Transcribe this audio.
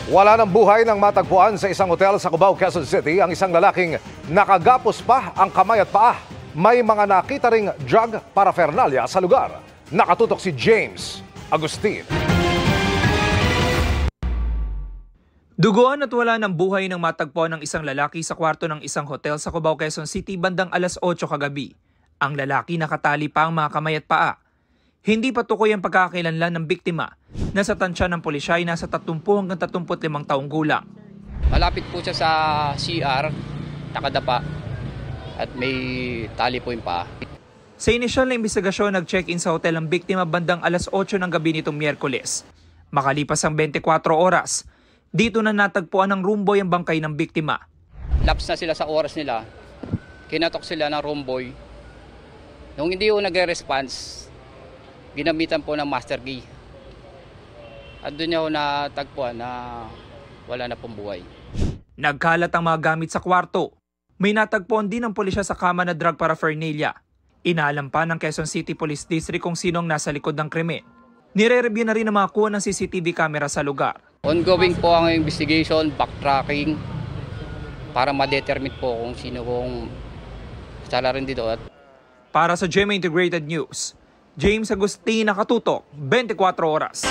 Wala ng buhay nang matagpuan sa isang hotel sa Cubao, Quezon City ang isang lalaking nakagapos pa ang kamay at paa. May mga nakita ring drug paraphernalia sa lugar. Nakatutok si James Agustin. Duguan at wala ng buhay nang matagpuan ng isang lalaki sa kwarto ng isang hotel sa Cubao, Quezon City bandang alas 8 kagabi. Ang lalaki nakatali pa ang mga kamay at paa. Hindi pa tukoy ang pagkakakilanlan ng biktima na sa tansya ng pulisya ay nasa 30 hanggang 35 taong gulang. Malapit po siya sa CR, nakadapa at may tali po yung paa. Sa inisyal na imbestigasyon, nag-check-in sa hotel ang biktima bandang alas 8 ng gabi nitong Miyerkules. Makalipas ang 24 oras, dito na natagpuan ng room boy ang bangkay ng biktima. Lapse na sila sa oras nila, kinatok sila ng room boy. Nung hindi po nagre-response, ginamitan po ng master key. At doon niya ho natagpuan na wala na pong buhay. Nagkalat ang mga gamit sa kwarto. May natagpuan din ng pulisya sa kama na drug paraphernalia. Inaalam pa ng Quezon City Police District kung sinong nasa likod ng krimen. Nire-review na rin ang mga kuha ng CCTV camera sa lugar. Ongoing po ang investigation, backtracking, para ma-determine po kung sino kong kasalanan dito. Para sa GMA Integrated News, James Agustin, nakatutok, 24 oras.